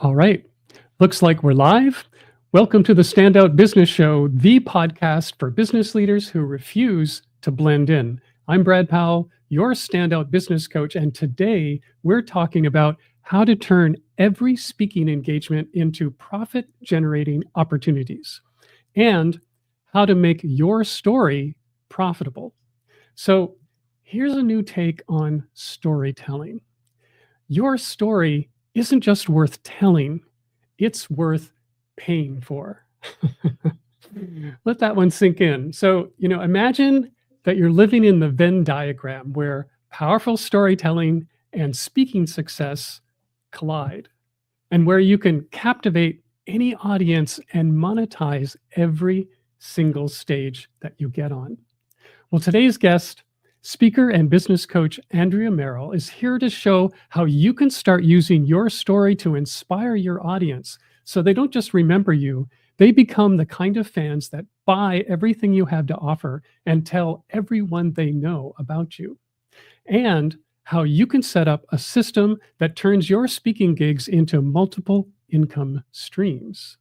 All right. Looks like we're live. Welcome to the Standout Business Show, the podcast for business leaders who refuse to blend in. I'm Brad Powell, your standout business coach, and today we're talking about how to turn every speaking engagement into profit generating opportunities and how to make your story profitable. So, here's a new take on storytelling. Your story isn't just worth telling, it's worth paying for. Let that one sink in. So, imagine that you're living in the Venn diagram where powerful storytelling and speaking success collide, and where you can captivate any audience and monetize every single stage that you get on. Well, today's guest, speaker and business coach Andrea Merrill, is here to show how you can start using your story to inspire your audience so they don't just remember you, they become the kind of fans that buy everything you have to offer and tell everyone they know about you. And how you can set up a system that turns your speaking gigs into multiple income streams.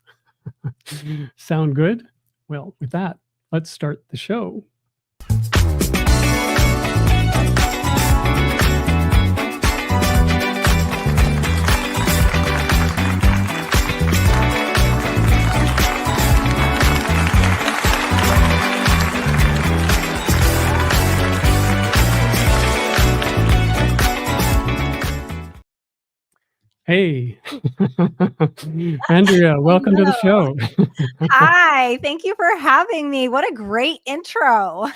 Sound good? Well, with that, let's start the show. Hey, Andrea, welcome to the Hello. show. Hi, thank you for having me. What a great intro.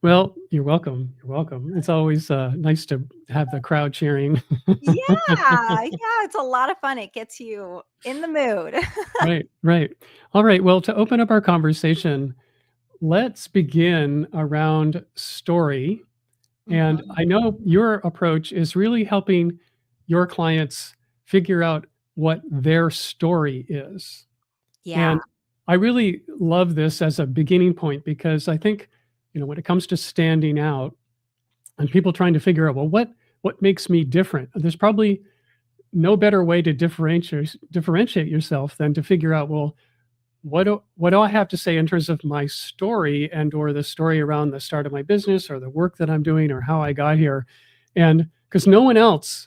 Well, you're welcome. You're welcome. It's always nice to have the crowd cheering. Yeah, it's a lot of fun. It gets you in the mood. Right, right. All right. Well, to open up our conversation, let's begin around story. And Mhm. I know your approach is really helping your clients figure out what their story is. Yeah, And I really love this as a beginning point because I think, when it comes to standing out and people trying to figure out, well, what makes me different? There's probably no better way to differentiate yourself than to figure out, well, what do I have to say in terms of my story and or the story around the start of my business or the work that I'm doing or how I got here? And because no one else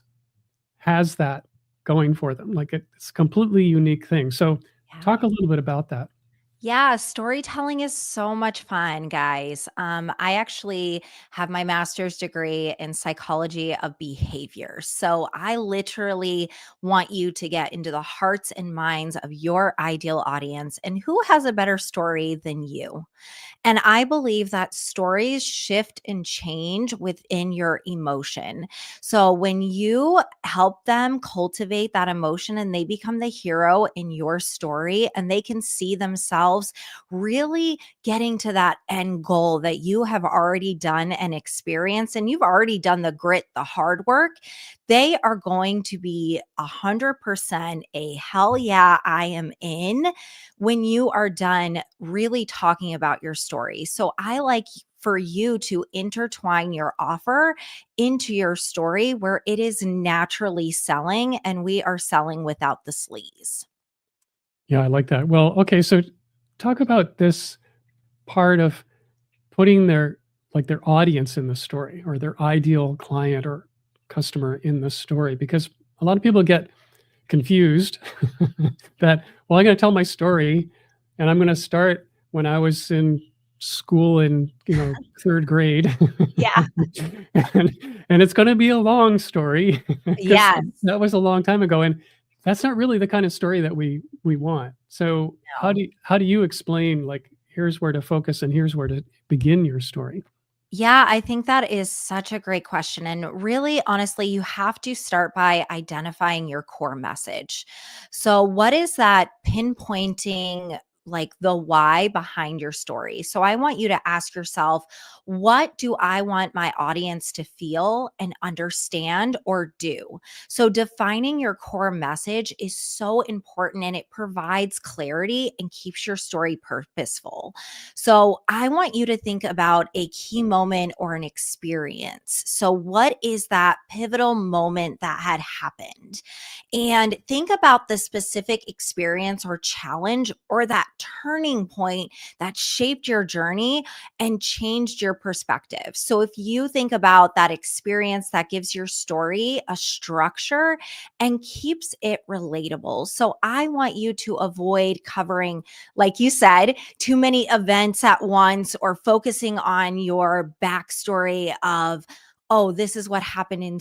has that going for them. Like it's a completely unique thing. So talk yeah. a little bit about that. Yeah, storytelling is so much fun, guys. I actually have my master's degree in psychology of behavior. So I literally want you to get into the hearts and minds of your ideal audience and who has a better story than you. And I believe that stories shift and change within your emotion. So when you help them cultivate that emotion and they become the hero in your story and they can see themselves really getting to that end goal that you have already done and experienced, and you've already done the grit, the hard work, they are going to be 100% a hell yeah, I am in when you are done really talking about your story. So I like for you to intertwine your offer into your story where it is naturally selling and we are selling without the sleaze. Yeah, I like that. Well, okay, so talk about this part of putting their audience in the story or their ideal client or customer in the story because a lot of people get confused that, well, I'm going to tell my story and I'm going to start when I was in school in, third grade. Yeah. and, and it's going to be a long story because Yes. that was a long time ago. And that's not really the kind of story that we want. So No. how do you explain like, here's where to focus and here's where to begin your story? Yeah, I think that is such a great question. And really, honestly, you have to start by identifying your core message. So, what is that pinpointing like the why behind your story. So I want you to ask yourself, what do I want my audience to feel and understand or do? So defining your core message is so important, and it provides clarity and keeps your story purposeful. So I want you to think about a key moment or an experience. So what is that pivotal moment that had happened? And think about the specific experience or challenge or that turning point that shaped your journey and changed your perspective. So if you think about that experience, that gives your story a structure and keeps it relatable. So I want you to avoid covering, like you said, too many events at once or focusing on your backstory of, oh, this is what happened in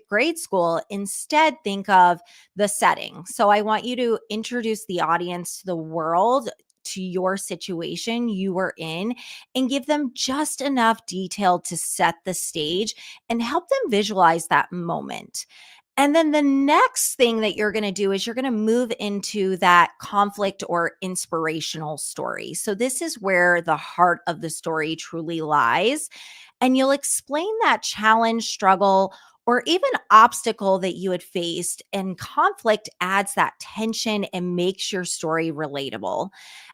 grade school. Instead, think of the setting. So I want you to introduce the audience to the world, to your situation you were in, and give them just enough detail to set the stage and help them visualize that moment. And then the next thing that you're going to do is you're going to move into that conflict or inspirational story. So, this is where the heart of the story truly lies. And you'll explain that challenge, struggle, or even obstacle that you had faced. And conflict adds that tension and makes your story relatable.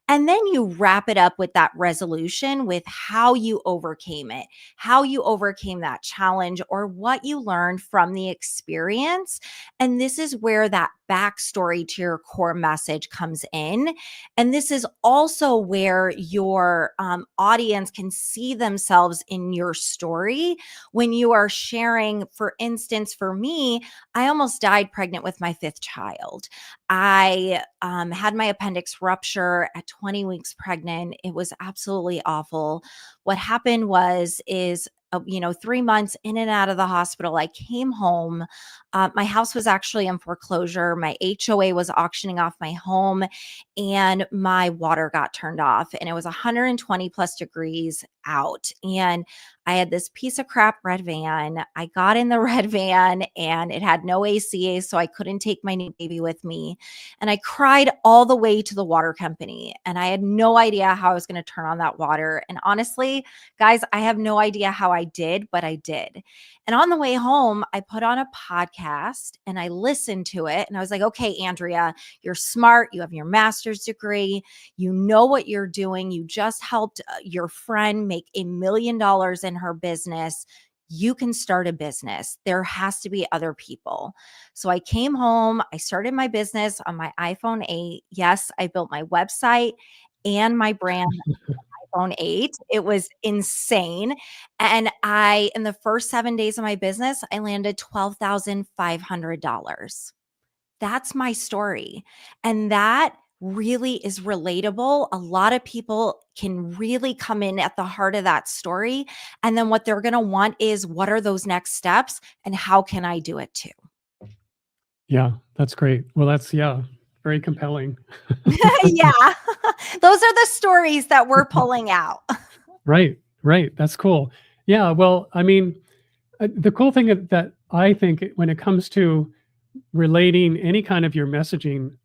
And then you wrap it up with that resolution with how you overcame it, how you overcame that challenge, or what you learned from the experience. And this is where that backstory to your core message comes in. And this is also where your audience can see themselves in your story when you are sharing. For instance, for me, I almost died pregnant with my fifth child. I had my appendix rupture at 20 weeks pregnant. It was absolutely awful. What happened is 3 months in and out of the hospital. I came home. My house was actually in foreclosure. My HOA was auctioning off my home, and my water got turned off, and it was 120 plus degrees out. And I had this piece of crap red van. I got in the red van and it had no AC, so I couldn't take my new baby with me. And I cried all the way to the water company, and I had no idea how I was going to turn on that water. And honestly, guys, I have no idea how I did, but I did. And on the way home, I put on a podcast and I listened to it. And I was like, okay, Andrea, you're smart. You have your master's degree. You know what you're doing. You just helped your friend make $1 million in her business. You can start a business. There has to be other people. So I came home. I started my business on my iPhone 8. Yes, I built my website and my brand iPhone 8. It was insane. And in the first 7 days of my business, I landed $12,500. That's my story. And that really is relatable. A lot of people can really come in at the heart of that story. And then what they're going to want is, what are those next steps and how can I do it too? Yeah, that's great. Well, that's, yeah, very compelling. Yeah. Those are the stories that we're pulling out. Right, right. That's cool. Yeah, well, I mean, the cool thing that I think when it comes to relating any kind of your messaging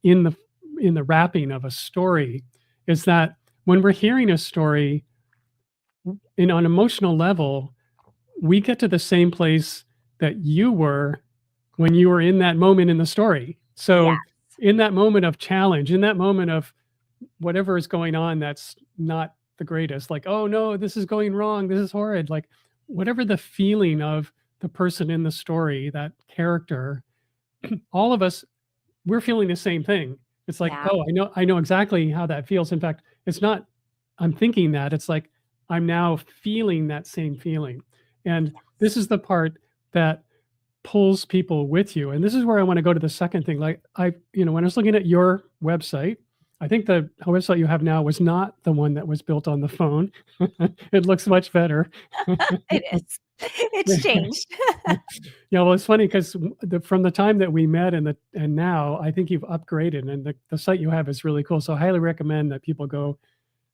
in the wrapping of a story is that when we're hearing a story in on an emotional level, we get to the same place that you were when you were in that moment in the story. Yeah. So in that moment of challenge, in that moment of whatever is going on that's not the greatest, like, oh no, this is going wrong, this is horrid, like whatever the feeling of the person in the story, that character, all of us, we're feeling the same thing. It's like, Yeah. oh, I know exactly how that feels. In fact, it's not I'm thinking that, it's like I'm now feeling that same feeling. And this is the part that pulls people with you. And this is where I want to go to the second thing. Like when I was looking at your website, I think the website you have now was not the one that was built on the phone. It looks much better. It is. It's changed. Yeah, well, it's funny because from the time that we met and now, I think you've upgraded, and the site you have is really cool. So I highly recommend that people go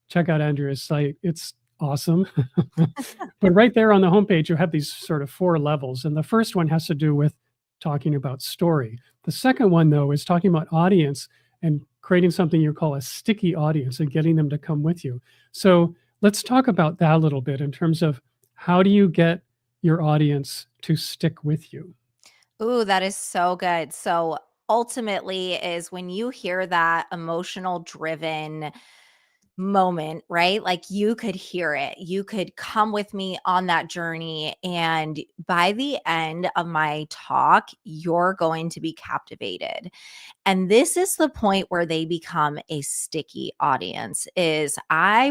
check out Andrea's site. It's awesome. But right there on the homepage, you have these sort of 4 levels, and the first one has to do with talking about story. The second one, though, is talking about audience, and creating something you call a sticky audience and getting them to come with you. So let's talk about that a little bit in terms of how do you get your audience to stick with you? Ooh, that is so good. So ultimately is when you hear that emotional driven moment, right? Like you could hear it. You could come with me on that journey. And by the end of my talk, you're going to be captivated. And this is the point where they become a sticky audience. Is I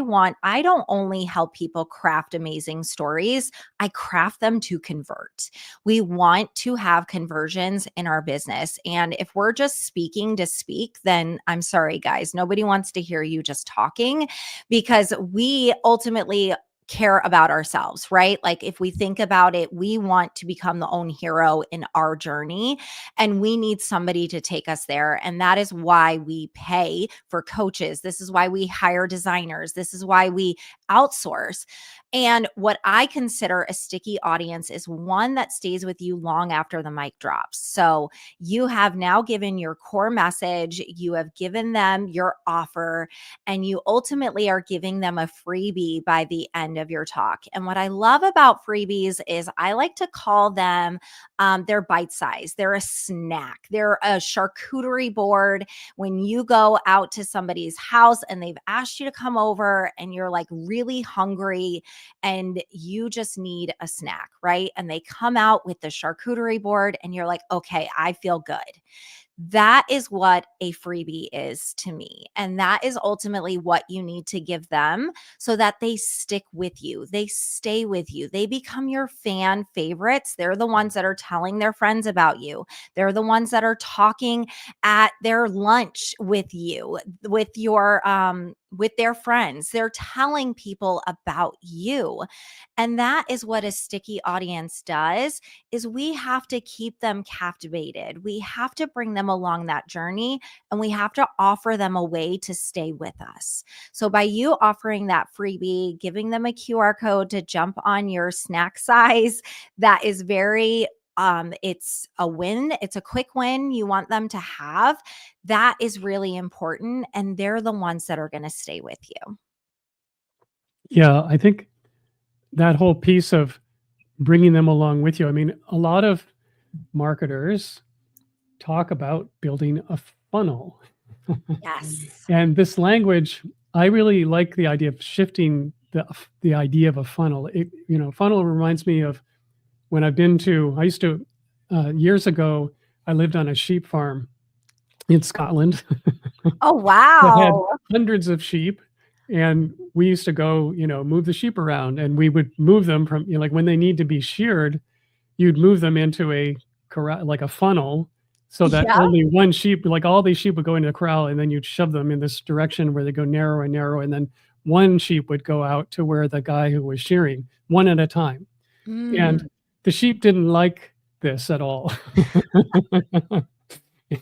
don't only help people craft amazing stories, I craft them to convert. We want to have conversions in our business. And if we're just speaking to speak, then I'm sorry guys, nobody wants to hear you just talking, because we ultimately care about ourselves, right? Like if we think about it, we want to become the own hero in our journey, and we need somebody to take us there. And that is why we pay for coaches. This is why we hire designers. This is why we outsource. And what I consider a sticky audience is one that stays with you long after the mic drops. So you have now given your core message, you have given them your offer, and you ultimately are giving them a freebie by the end of your talk. And what I love about freebies is I like to call them they're bite size, they're a snack, they're a charcuterie board. When you go out to somebody's house and they've asked you to come over and you're like really hungry and you just need a snack, right? And they come out with the charcuterie board and you're like, okay, I feel good. That is what a freebie is to me. And that is ultimately what you need to give them so that they stick with you. They stay with you. They become your fan favorites. They're the ones that are telling their friends about you. They're the ones that are talking at their lunch with you, with their friends. They're telling people about you. And that is what a sticky audience does, is we have to keep them captivated. We have to bring them along that journey, and we have to offer them a way to stay with us. So by you offering that freebie, giving them a QR code to jump on your snack size, that is very it's a win. It's a quick win you want them to have. That is really important. And they're the ones that are going to stay with you. Yeah, I think that whole piece of bringing them along with you. I mean, a lot of marketers talk about building a funnel. Yes. And this language, I really like the idea of shifting the idea of a funnel. Funnel reminds me of when I used to, years ago, I lived on a sheep farm in Scotland Oh, that had wow. hundreds of sheep. And we used to go, move the sheep around, and we would move them from, like when they need to be sheared, you'd move them into a corral, like a funnel, so that Yeah. only one sheep, like all these sheep would go into the corral, and then you'd shove them in this direction where they go narrow and narrow, and then one sheep would go out to where the guy who was shearing, one at a time. Mm, And the sheep didn't like this at all.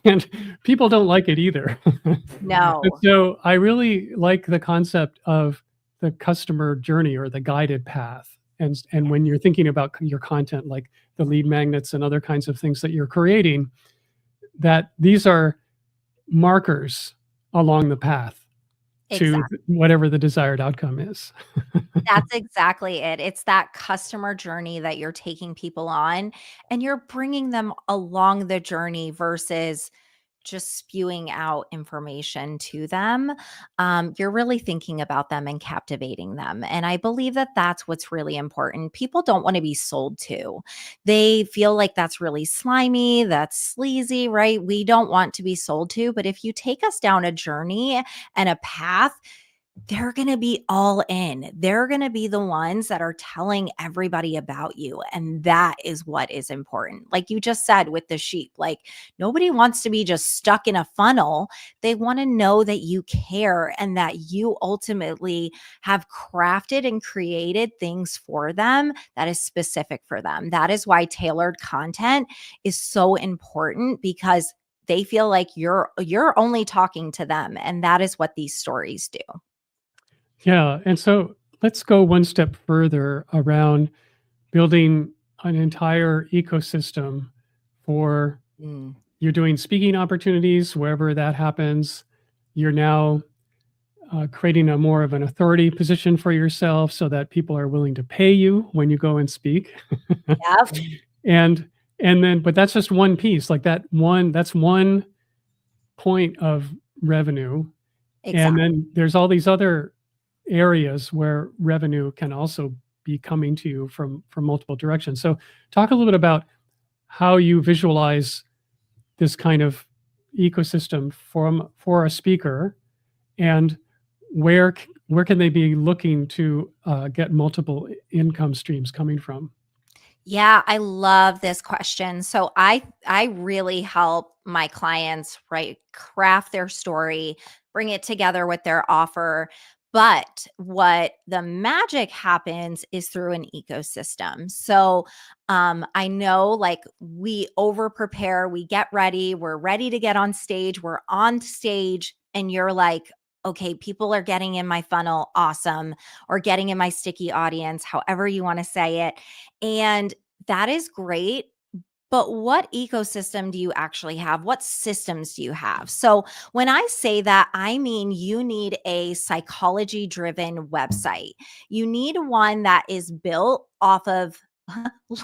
And people don't like it either. And no. so I really like the concept of the customer journey or the guided path. And when you're thinking about your content, like the lead magnets and other kinds of things that you're creating, that these are markers along the path to Exactly. whatever the desired outcome is. That's exactly it. It's that customer journey that you're taking people on, and you're bringing them along the journey versus just spewing out information to them. You're really thinking about them and captivating them. And I believe that that's what's really important. People don't want to be sold to. They feel like that's really slimy, that's sleazy, right? We don't want to be sold to. But if you take us down a journey and a path, they're going to be all in. They're going to be the ones that are telling everybody about you. And that is what is important. Like you just said with the sheep, like nobody wants to be just stuck in a funnel. They want to know that you care and that you ultimately have crafted and created things for them that is specific for them. That is why tailored content is so important, because they feel like you're only talking to them, and that is what these stories do. Yeah. And so let's go one step further around building an entire ecosystem for Mm. you're doing speaking opportunities wherever that happens. You're now creating a more of an authority position for yourself so that people are willing to pay you when you go and speak. Yep. and and then, but that's just one piece, like that's one point of revenue. And Exactly. then there's all these other areas where revenue can also be coming to you from multiple directions. So talk a little bit about how you visualize this kind of ecosystem for a speaker, and where can they be looking to get multiple income streams coming from? Yeah, I love this question. So I really help my clients, right, craft their story, bring it together with their offer. But what the magic happens is through an ecosystem. So I know like we over prepare, we get ready, we're ready to get on stage, we're on stage, and you're like, okay, people are getting in my funnel, awesome, or getting in my sticky audience, however you want to say it. And that is great. But what ecosystem do you actually have? What systems do you have? So, when I say that, I mean you need a psychology driven website. You need one that is built off of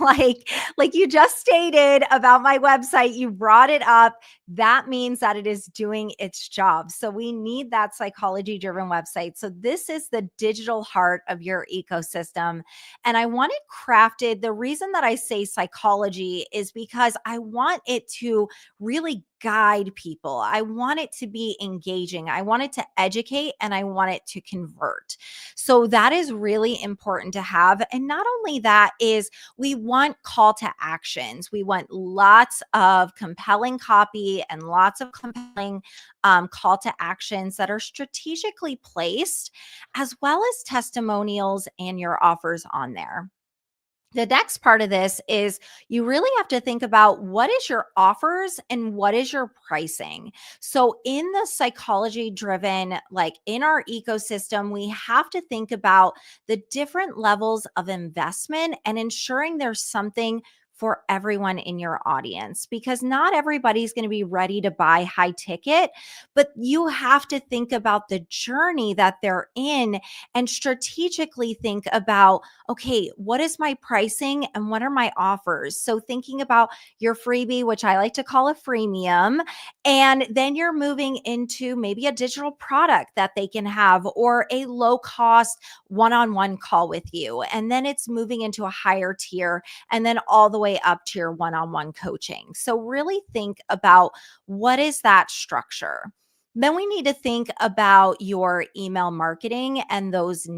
like you just stated about my website, you brought it up. That means that it is doing its job. So we need that psychology driven website. So this is the digital heart of your ecosystem. And I want it crafted. The reason that I say psychology is because I want it to really guide people. I want it to be engaging. I want it to educate and I want it to convert. So that is really important to have. And not only that is we want call to actions. We want lots of compelling copy and lots of compelling call to actions that are strategically placed, as well as testimonials and your offers on there. The next part of this is you really have to think about what is your offers and what is your pricing. So in the psychology driven, like in our ecosystem, we have to think about the different levels of investment and ensuring there's something for everyone in your audience, because not everybody's going to be ready to buy high ticket, but you have to think about the journey that they're in and strategically think about, okay, what is my pricing and what are my offers? So thinking about your freebie, which I like to call a freemium, and then you're moving into maybe a digital product that they can have or a low cost one-on-one call with you. And then it's moving into a higher tier and then all the way up to your one-on-one coaching. So really think about what is that structure. Then we need to think about your email marketing and those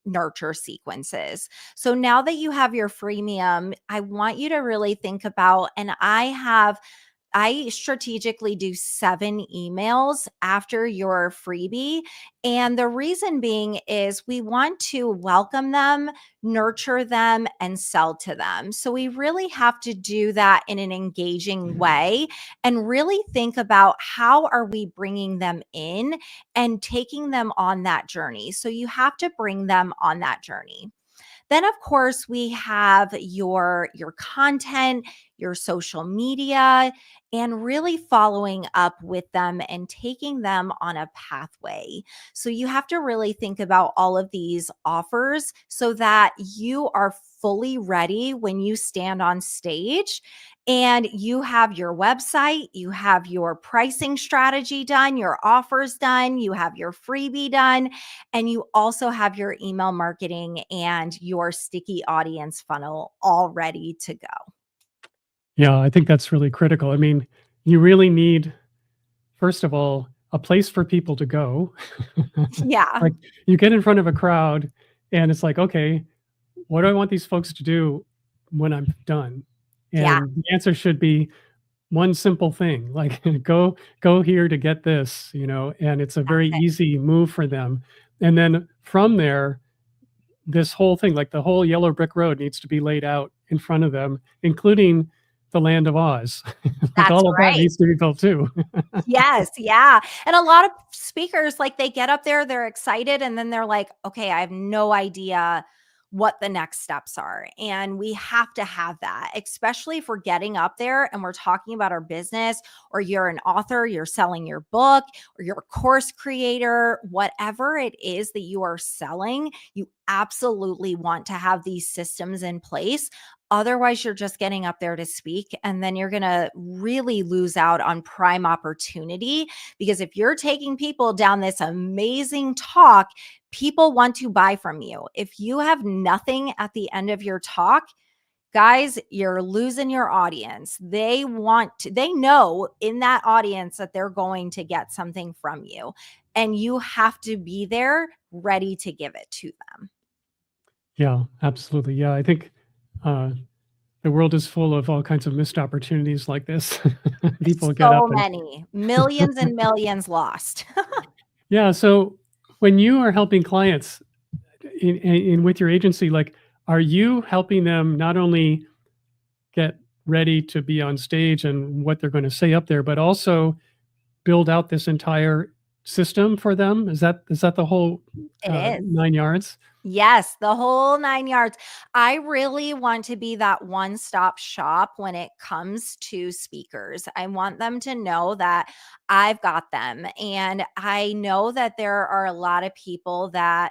nurture sequences. So now that you have your freemium, I want you to really think about, and I strategically do 7 emails after your freebie. And the reason being is we want to welcome them, nurture them, and sell to them. So we really have to do that in an engaging way and really think about how are we bringing them in and taking them on that journey. So you have to bring them on that journey. Then of course we have your content, your social media, and really following up with them and taking them on a pathway. So you have to really think about all of these offers so that you are fully ready when you stand on stage and you have your website, you have your pricing strategy done, your offers done, you have your freebie done, and you also have your email marketing and your sticky audience funnel all ready to go. Yeah, I think that's really critical. I mean, you really need, first of all, a place for people to go. Yeah. Like, you get in front of a crowd and it's like, okay, what do I want these folks to do when I'm done? Yeah. And the answer should be one simple thing, like go here to get this, and it's a very That's it. easy move for them. And then from there, this whole thing, like the whole yellow brick road needs to be laid out in front of them, including the land of Oz. Like That's all of that right. needs to be built too. Yes, yeah. And a lot of speakers, like, they get up there, they're excited, and then they're like, "Okay, I have no idea what the next steps are. And we have to have that, especially if we're getting up there and we're talking about our business, or you're an author, you're selling your book, or you're a course creator, whatever it is that you are selling, you absolutely want to have these systems in place. Otherwise, you're just getting up there to speak, and then you're going to really lose out on prime opportunity. Because if you're taking people down this amazing talk, people want to buy from you. If you have nothing at the end of your talk, guys, you're losing your audience. They know in that audience that they're going to get something from you, and you have to be there ready to give it to them. Yeah, absolutely. Yeah, I think uh, the world is full of all kinds of missed opportunities like this. People get up So and many, millions and millions lost. yeah. So when you are helping clients in with your agency, like, are you helping them not only get ready to be on stage and what they're going to say up there, but also build out this entire system for them? Is that the whole It is. 9 yards? Yes, the whole 9 yards. I really want to be that one-stop shop when it comes to speakers. I want them to know that I've got them, and I know that there are a lot of people that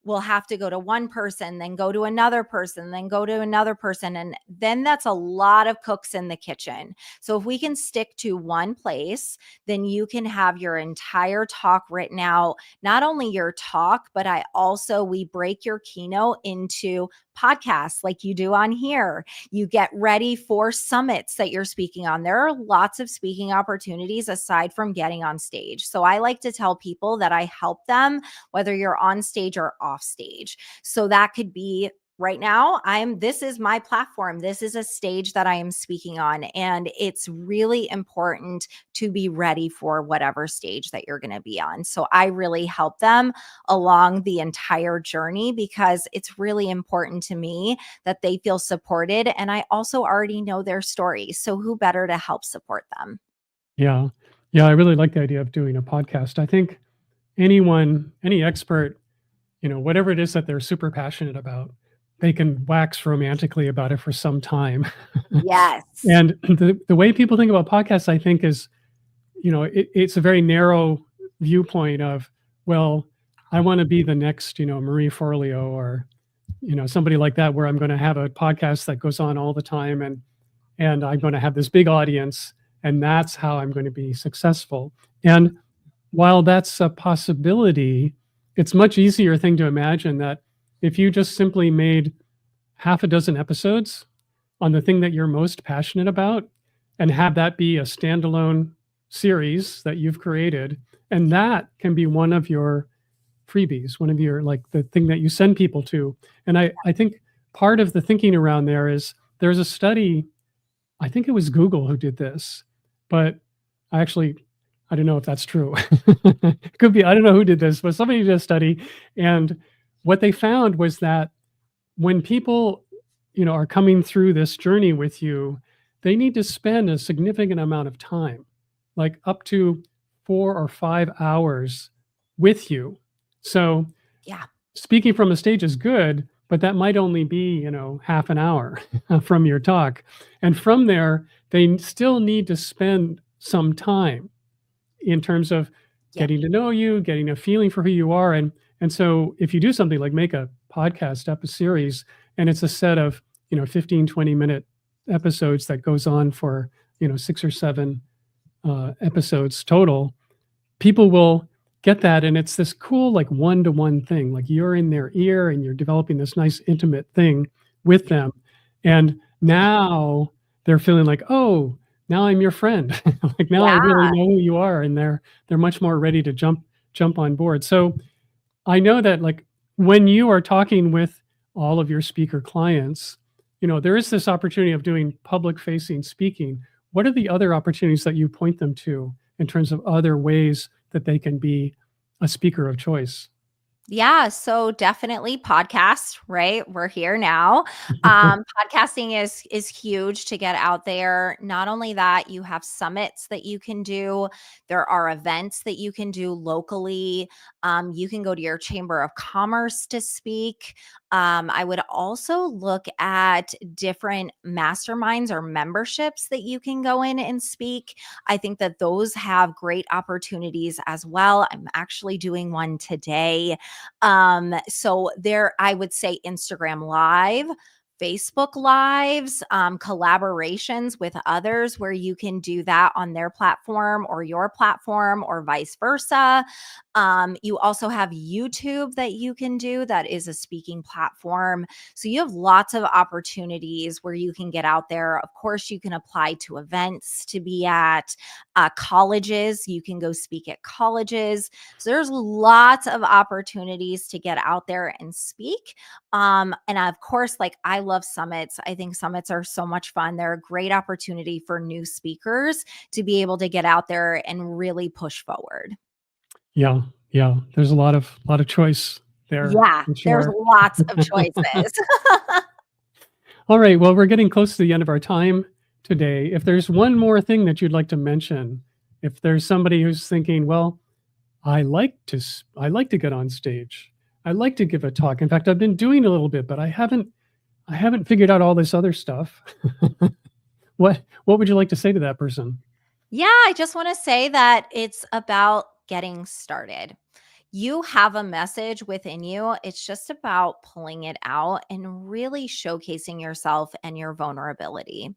will have to go to one person, then go to another person, then go to another person, and then that's a lot of cooks in the kitchen. So if we can stick to one place, then you can have your entire talk written out. Not only your talk, but we break your keynote into podcasts like you do on here. You get ready for summits that you're speaking on. There are lots of speaking opportunities aside from getting on stage. So I like to tell people that I help them whether you're on stage or off stage. So that could be right now, this is my platform. This is a stage that I am speaking on. And it's really important to be ready for whatever stage that you're going to be on. So I really help them along the entire journey, because it's really important to me that they feel supported. And I also already know their stories. So who better to help support them? Yeah. Yeah, I really like the idea of doing a podcast. I think any expert, whatever it is that they're super passionate about, they can wax romantically about it for some time. Yes. And the way people think about podcasts, I think, is, it's a very narrow viewpoint of, well, I want to be the next, Marie Forleo, or, somebody like that, where I'm going to have a podcast that goes on all the time, and I'm going to have this big audience, and that's how I'm going to be successful. And while that's a possibility, it's much easier thing to imagine that if you just simply made half a dozen episodes on the thing that you're most passionate about, and have that be a standalone series that you've created, and that can be one of your freebies, one of your, like, the thing that you send people to. And I think part of the thinking around there is, there's a study, I think it was Google who did this, but I don't know if that's true. Could be, I don't know who did this, but somebody did a study, and what they found was that when people, are coming through this journey with you, they need to spend a significant amount of time, like up to 4 or 5 hours with you. So Yeah. speaking from a stage is good, but that might only be, half an hour from your talk. And from there, they still need to spend some time in terms of Yep. getting to know you, getting a feeling for who you are. And so if you do something like make a podcast series, and it's a set of, 15, 20-minute episodes that goes on for, 6 or 7 episodes total, people will get that. And it's this cool, like, one-to-one thing. Like, you're in their ear and you're developing this nice intimate thing with them. And now they're feeling like, oh, now I'm your friend. Like, now I Yeah. really know who you are. And they're much more ready to jump on board. So I know that, like, when you are talking with all of your speaker clients, there is this opportunity of doing public facing speaking. What are the other opportunities that you point them to in terms of other ways that they can be a speaker of choice? Yeah, so definitely podcast, right? We're here now. Podcasting is huge to get out there. Not only that, you have summits that you can do. There are events that you can do locally. You can go to your chamber of commerce to speak. I would also look at different masterminds or memberships that you can go in and speak. I think that those have great opportunities as well. I'm actually doing one today. So there, I would say Instagram Live, Facebook Lives, collaborations with others where you can do that on their platform or your platform or vice versa. You also have YouTube that you can do that is a speaking platform. So you have lots of opportunities where you can get out there. Of course, you can apply to events to be at colleges. You can go speak at colleges. So there's lots of opportunities to get out there and speak. And of course, like I love summits. I think summits are so much fun. They're a great opportunity for new speakers to be able to get out there and really push forward. Yeah, yeah. There's a lot of choice there Yeah, for there's sure. lots of choices. All right. Well, we're getting close to the end of our time today. If there's one more thing that you'd like to mention, if there's somebody who's thinking, well, I like to get on stage. I like to give a talk. In fact, I've been doing a little bit, but I haven't figured out all this other stuff. What would you like to say to that person? Yeah, I just want to say that it's about getting started. You have a message within you. It's just about pulling it out and really showcasing yourself and your vulnerability.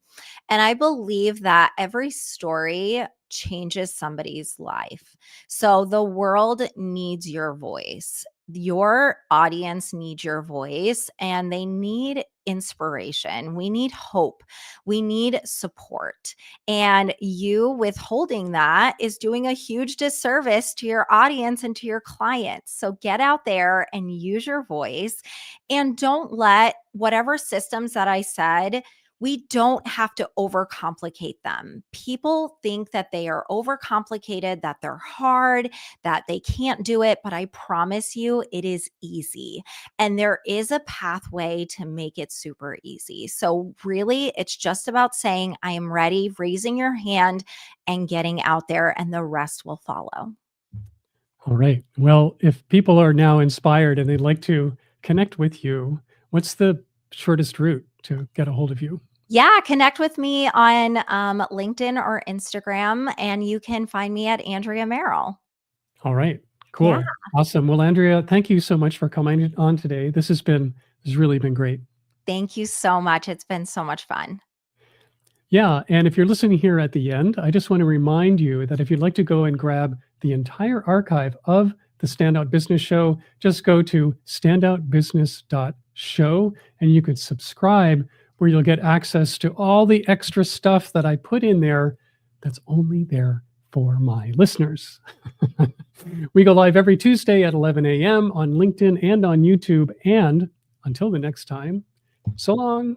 And I believe that every story changes somebody's life. So the world needs your voice. Your audience needs your voice and they need inspiration. We need hope. We need support. And you withholding that is doing a huge disservice to your audience and to your clients. So get out there and use your voice and don't let whatever systems that I said, we don't have to overcomplicate them. People think that they are overcomplicated, that they're hard, that they can't do it. But I promise you, it is easy. And there is a pathway to make it super easy. So, really, it's just about saying, I am ready, raising your hand and getting out there, and the rest will follow. All right. Well, if people are now inspired and they'd like to connect with you, what's the shortest route to get a hold of you? Yeah, connect with me on LinkedIn or Instagram, and you can find me at Andrea Merrill. All right. Yeah, Cool. Awesome. Well, Andrea, thank you so much for coming on today. This has really been great. thank you so much. It's been so much fun. Yeah, and if you're listening here at the end, I just want to remind you that if you'd like to go and grab the entire archive of the Standout Business Show, just go to standoutbusiness.show and you can subscribe where you'll get access to all the extra stuff that I put in there that's only there for my listeners. We go live every Tuesday at 11 a.m. on LinkedIn and on YouTube. And until the next time, so long.